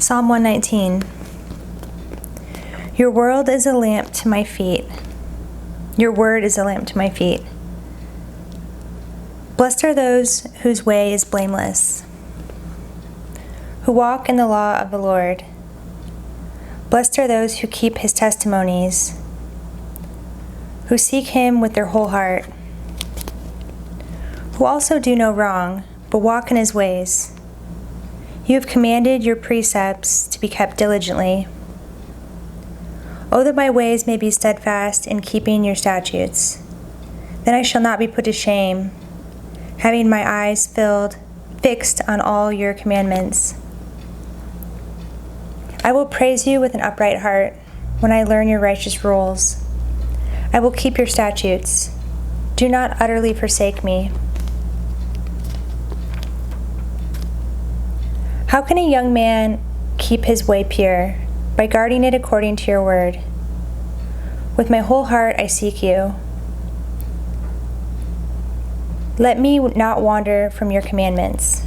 Psalm 119. Your word is a lamp to my feet. Your word is a lamp to my feet. Blessed are those whose way is blameless, who walk in the law of the Lord. Blessed are those who keep his testimonies, who seek him with their whole heart, who also do no wrong, but walk in his ways. You have commanded your precepts to be kept diligently. Oh, that my ways may be steadfast in keeping your statutes. Then I shall not be put to shame, having my eyes fixed on all your commandments. I will praise you with an upright heart when I learn your righteous rules. I will keep your statutes. Do not utterly forsake me. How can a young man keep his way pure? By guarding it according to your word. With my whole heart I seek you. Let me not wander from your commandments.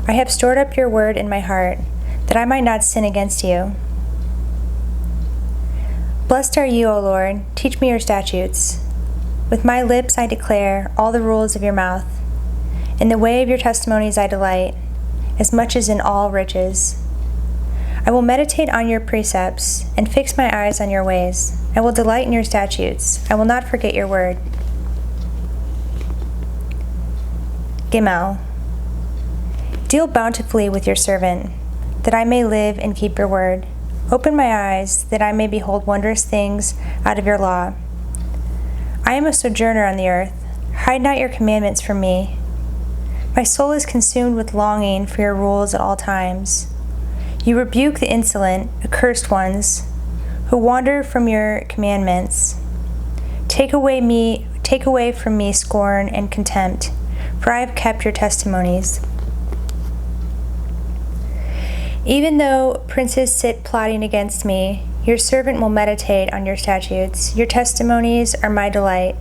I have stored up your word in my heart, that I might not sin against you. Blessed are you, O Lord. Teach me your statutes. With my lips I declare all the rules of your mouth. In the way of your testimonies I delight, as much as in all riches. I will meditate on your precepts and fix my eyes on your ways. I will delight in your statutes. I will not forget your word. Gimel. Deal bountifully with your servant, that I may live and keep your word. Open my eyes, that I may behold wondrous things out of your law. I am a sojourner on the earth. Hide not your commandments from me. My soul is consumed with longing for your rules at all times. You rebuke the insolent, accursed ones, who wander from your commandments. Take away from me scorn and contempt, for I have kept your testimonies. Even though princes sit plotting against me, your servant will meditate on your statutes. Your testimonies are my delight.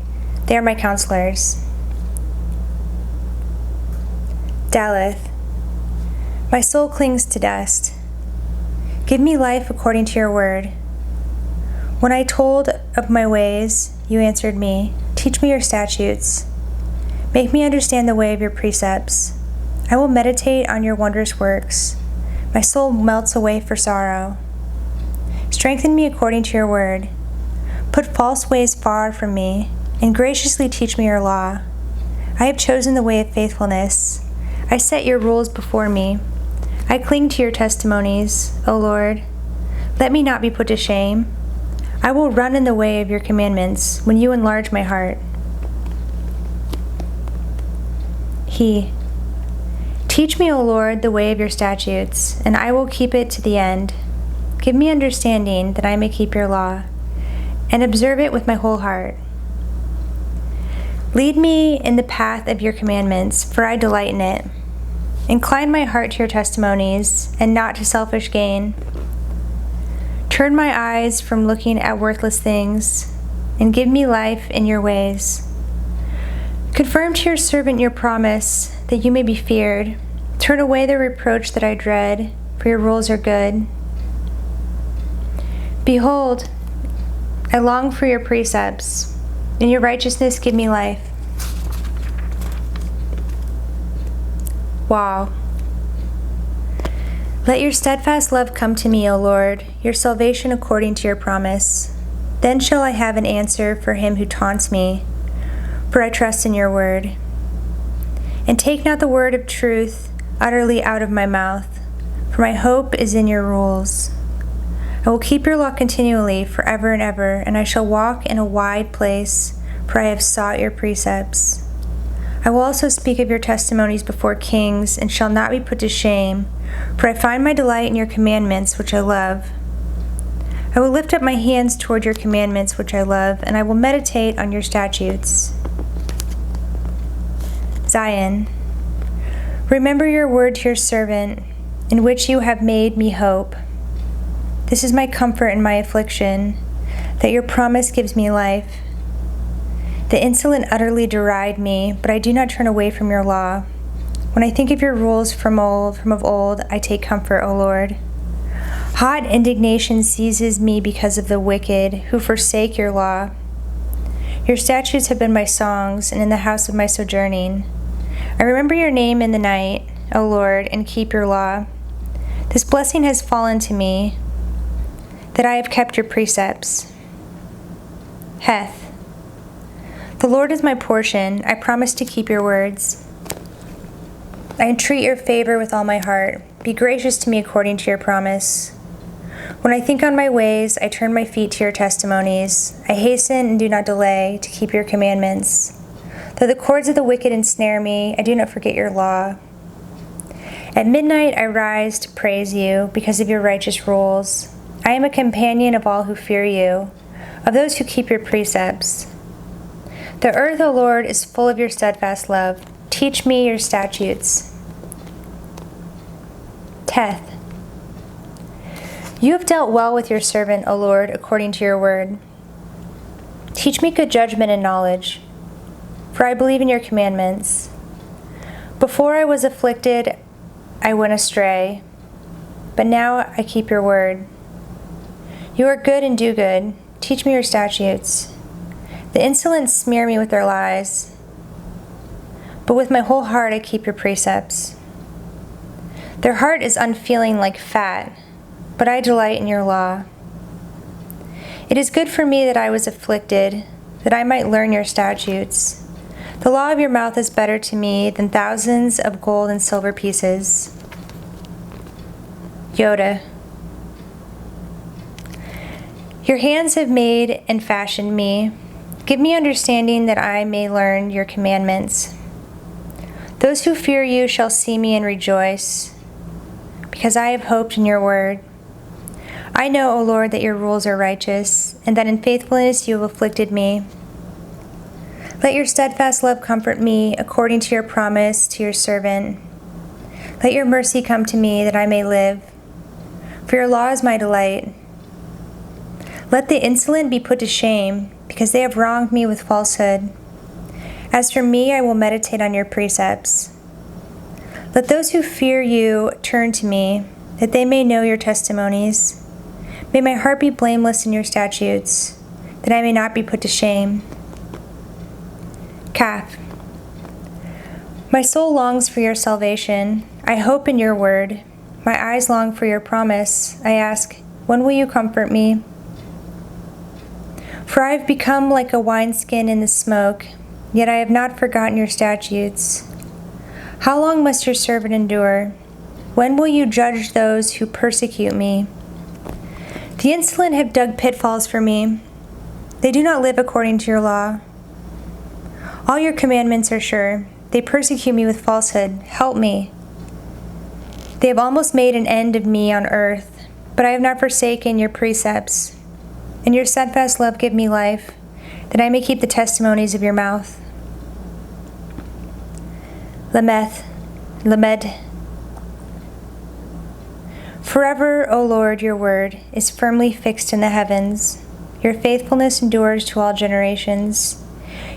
They are my counselors. Daleth. My soul clings to dust. Give me life according to your word. When I told of my ways, you answered me. Teach me your statutes. Make me understand the way of your precepts. I will meditate on your wondrous works. My soul melts away for sorrow. Strengthen me according to your word. Put false ways far from me, and graciously teach me your law. I have chosen the way of faithfulness. I set your rules before me. I cling to your testimonies, O Lord. Let me not be put to shame. I will run in the way of your commandments when you enlarge my heart. Teach me, O Lord, the way of your statutes, and I will keep it to the end. Give me understanding that I may keep your law, and observe it with my whole heart. Lead me in the path of your commandments, for I delight in it. Incline my heart to your testimonies, and not to selfish gain. Turn my eyes from looking at worthless things, and give me life in your ways. Confirm to your servant your promise, that you may be feared. Turn away the reproach that I dread, for your rules are good. Behold, I long for your precepts. In your righteousness give me life. Wow. Let your steadfast love come to me, O Lord, your salvation according to your promise. Then shall I have an answer for him who taunts me, for I trust in your word. And take not the word of truth utterly out of my mouth, for my hope is in your rules. I will keep your law continually, forever and ever, and I shall walk in a wide place, for I have sought your precepts. I will also speak of your testimonies before kings, and shall not be put to shame, for I find my delight in your commandments, which I love. I will lift up my hands toward your commandments, which I love, and I will meditate on your statutes. Zion. Remember your word to your servant, in which you have made me hope. This is my comfort in my affliction, that your promise gives me life. The insolent utterly deride me, but I do not turn away from your law. When I think of your rules from of old, I take comfort, O Lord. Hot indignation seizes me because of the wicked who forsake your law. Your statutes have been my songs, and in the house of my sojourning. I remember your name in the night, O Lord, and keep your law. This blessing has fallen to me, that I have kept your precepts. Heth. The Lord is my portion. I promise to keep your words. I entreat your favor with all my heart. Be gracious to me according to your promise. When I think on my ways, I turn my feet to your testimonies. I hasten and do not delay to keep your commandments. Though the cords of the wicked ensnare me, I do not forget your law. At midnight I rise to praise you because of your righteous rules. I am a companion of all who fear you, of those who keep your precepts. The earth, O Lord, is full of your steadfast love. Teach me your statutes. Teth. You have dealt well with your servant, O Lord, according to your word. Teach me good judgment and knowledge, for I believe in your commandments. Before I was afflicted, I went astray, but now I keep your word. You are good and do good. Teach me your statutes. The insolent smear me with their lies, but with my whole heart I keep your precepts. Their heart is unfeeling like fat, but I delight in your law. It is good for me that I was afflicted, that I might learn your statutes. The law of your mouth is better to me than thousands of gold and silver pieces. Yoda. Your hands have made and fashioned me. Give me understanding that I may learn your commandments. Those who fear you shall see me and rejoice, because I have hoped in your word. I know, O Lord, that your rules are righteous, and that in faithfulness you have afflicted me. Let your steadfast love comfort me according to your promise to your servant. Let your mercy come to me that I may live, for your law is my delight. Let the insolent be put to shame, because they have wronged me with falsehood. As for me, I will meditate on your precepts. Let those who fear you turn to me, that they may know your testimonies. May my heart be blameless in your statutes, that I may not be put to shame. Kaf. My soul longs for your salvation. I hope in your word. My eyes long for your promise. I ask, when will you comfort me? For I have become like a wineskin in the smoke, yet I have not forgotten your statutes. How long must your servant endure? When will you judge those who persecute me? The insolent have dug pitfalls for me. They do not live according to your law. All your commandments are sure. They persecute me with falsehood. Help me. They have almost made an end of me on earth, but I have not forsaken your precepts. In your steadfast love give me life, that I may keep the testimonies of your mouth. Lamed. Forever, O Lord, your word is firmly fixed in the heavens. Your faithfulness endures to all generations.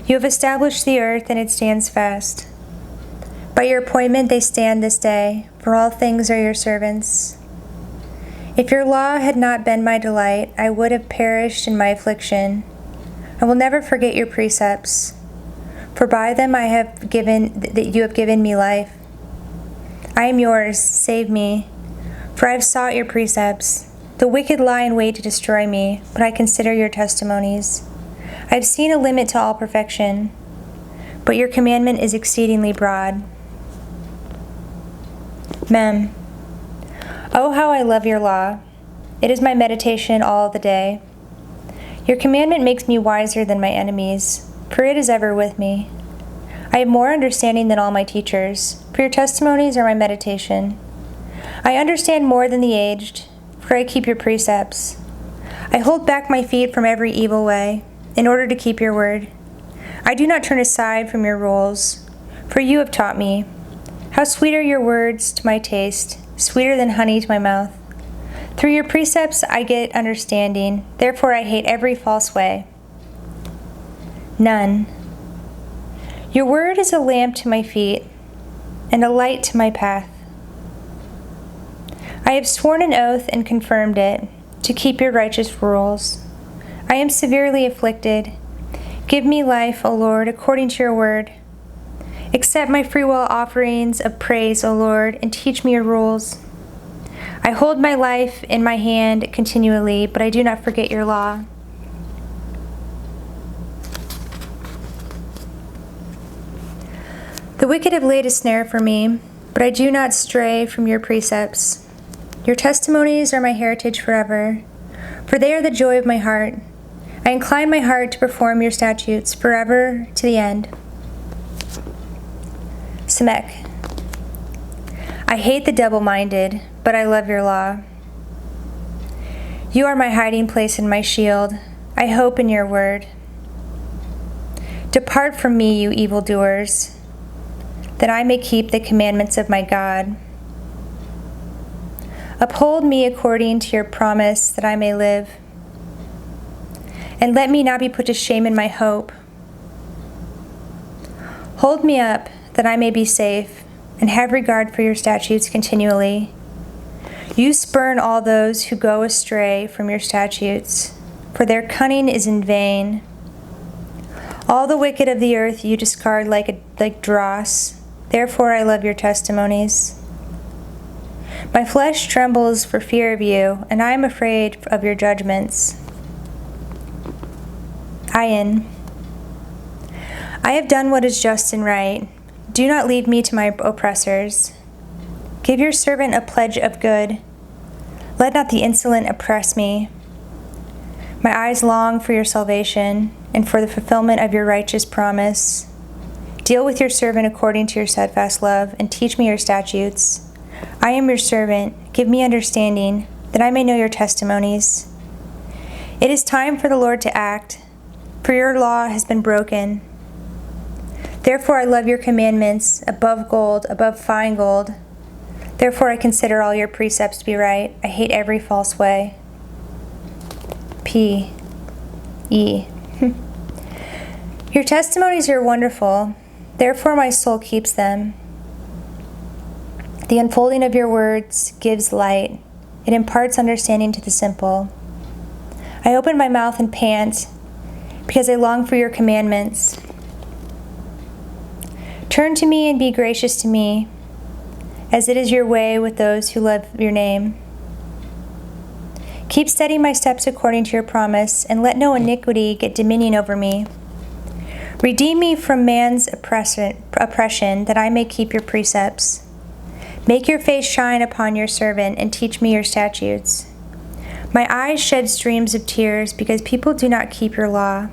You have established the earth, and it stands fast. By your appointment they stand this day, for all things are your servants. If your law had not been my delight, I would have perished in my affliction. I will never forget your precepts, for by them you have given me life. I am yours, save me, for I have sought your precepts. The wicked lie in wait to destroy me, but I consider your testimonies. I have seen a limit to all perfection, but your commandment is exceedingly broad. Mem. Oh, how I love your law. It is my meditation all the day. Your commandment makes me wiser than my enemies, for it is ever with me. I have more understanding than all my teachers, for your testimonies are my meditation. I understand more than the aged, for I keep your precepts. I hold back my feet from every evil way, in order to keep your word. I do not turn aside from your rules, for you have taught me. How sweet are your words to my taste, sweeter than honey to my mouth. Through your precepts I get understanding, therefore I hate every false way. None. Your word is a lamp to my feet, and a light to my path. I have sworn an oath and confirmed it, to keep your righteous rules. I am severely afflicted. Give me life, O Lord, according to your word. Accept my freewill offerings of praise, O Lord, and teach me your rules. I hold my life in my hand continually, but I do not forget your law. The wicked have laid a snare for me, but I do not stray from your precepts. Your testimonies are my heritage forever, for they are the joy of my heart. I incline my heart to perform your statutes forever to the end. Semek. I hate the double-minded, but I love your law. You are my hiding place and my shield. I hope in your word. Depart from me, you evildoers, that I may keep the commandments of my God. Uphold me according to your promise, that I may live. And let me not be put to shame in my hope. Hold me up, that I may be safe, and have regard for your statutes continually. You spurn all those who go astray from your statutes, for their cunning is in vain. All the wicked of the earth you discard like dross. Therefore I love your testimonies. My flesh trembles for fear of you, and I am afraid of your judgments. Ayin. I have done what is just and right. Do not leave me to my oppressors. Give your servant a pledge of good. Let not the insolent oppress me. My eyes long for your salvation and for the fulfillment of your righteous promise. Deal with your servant according to your steadfast love, and teach me your statutes. I am your servant. Give me understanding, that I may know your testimonies. It is time for the Lord to act, for your law has been broken. Therefore I love your commandments above gold, above fine gold. Therefore I consider all your precepts to be right. I hate every false way. P. E. Your testimonies are wonderful. Therefore my soul keeps them. The unfolding of your words gives light. It imparts understanding to the simple. I open my mouth and pant, because I long for your commandments. Turn to me and be gracious to me, as it is your way with those who love your name. Keep steady my steps according to your promise, and let no iniquity get dominion over me. Redeem me from man's oppression, that I may keep your precepts. Make your face shine upon your servant, and teach me your statutes. My eyes shed streams of tears, because people do not keep your law.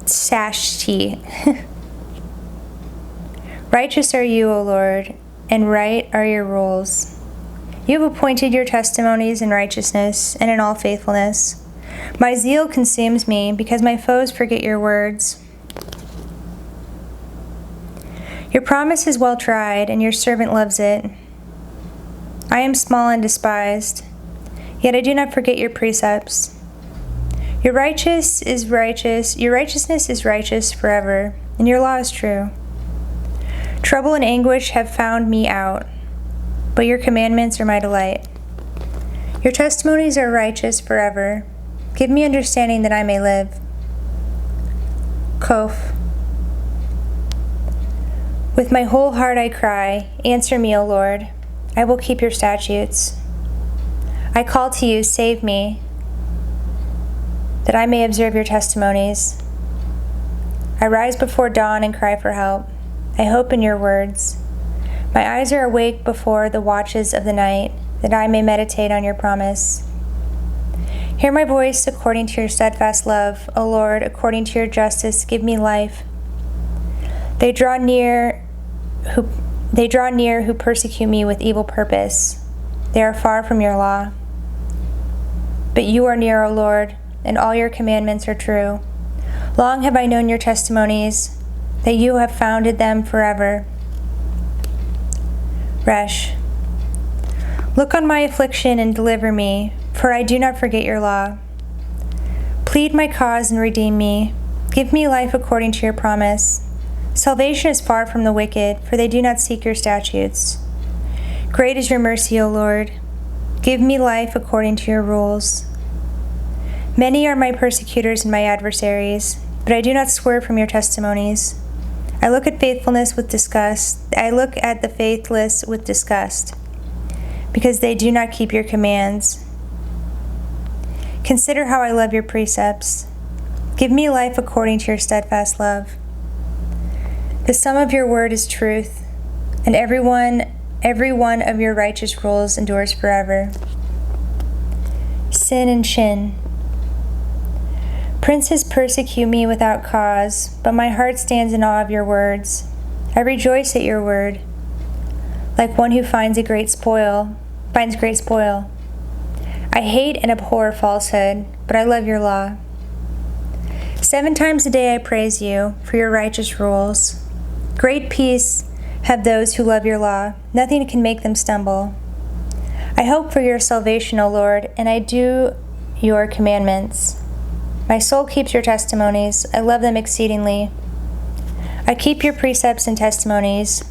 Sashti. Righteous are you, O Lord, and right are your rules. You have appointed your testimonies in righteousness and in all faithfulness. My zeal consumes me, because my foes forget your words. Your promise is well tried, and your servant loves it. I am small and despised, yet I do not forget your precepts. Your righteousness is righteous forever, and your law is true. Trouble and anguish have found me out, but your commandments are my delight. Your testimonies are righteous forever. Give me understanding, that I may live. Kof. With my whole heart I cry, answer me, O Lord. I will keep your statutes. I call to you, save me, that I may observe your testimonies. I rise before dawn and cry for help. I hope in your words. My eyes are awake before the watches of the night, that I may meditate on your promise. Hear my voice according to your steadfast love, O Lord, according to your justice, give me life. They draw near who persecute me with evil purpose. They are far from your law. But you are near, O Lord, and all your commandments are true. Long have I known your testimonies, that you have founded them forever. Resh. Look on my affliction and deliver me, for I do not forget your law. Plead my cause and redeem me. Give me life according to your promise. Salvation is far from the wicked, for they do not seek your statutes. Great is your mercy, O Lord. Give me life according to your rules. Many are my persecutors and my adversaries, but I do not swerve from your testimonies. I look at faithfulness with disgust. I look at the faithless with disgust, because they do not keep your commands. Consider how I love your precepts. Give me life according to your steadfast love. The sum of your word is truth, and every one of your righteous rules endures forever. Sin and Shin. Princes persecute me without cause, but my heart stands in awe of your words. I rejoice at your word, like one who finds great spoil. I hate and abhor falsehood, but I love your law. 7 times a day I praise you for your righteous rules. Great peace have those who love your law. Nothing can make them stumble. I hope for your salvation, O Lord, and I do your commandments. My soul keeps your testimonies. I love them exceedingly. I keep your precepts and testimonies,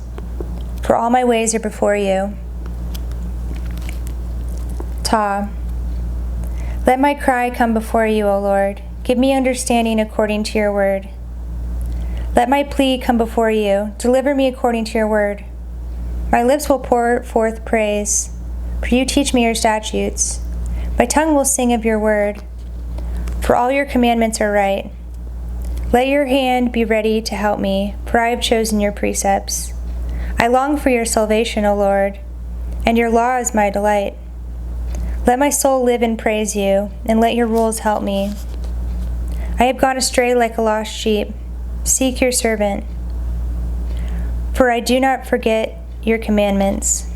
for all my ways are before you. Ta. Let my cry come before you, O Lord. Give me understanding according to your word. Let my plea come before you. Deliver me according to your word. My lips will pour forth praise, for you teach me your statutes. My tongue will sing of your word, for all your commandments are right. Let your hand be ready to help me, for I have chosen your precepts. I long for your salvation, O Lord, and your law is my delight. Let my soul live and praise you, and let your rules help me. I have gone astray like a lost sheep. Seek your servant. For I do not forget your commandments.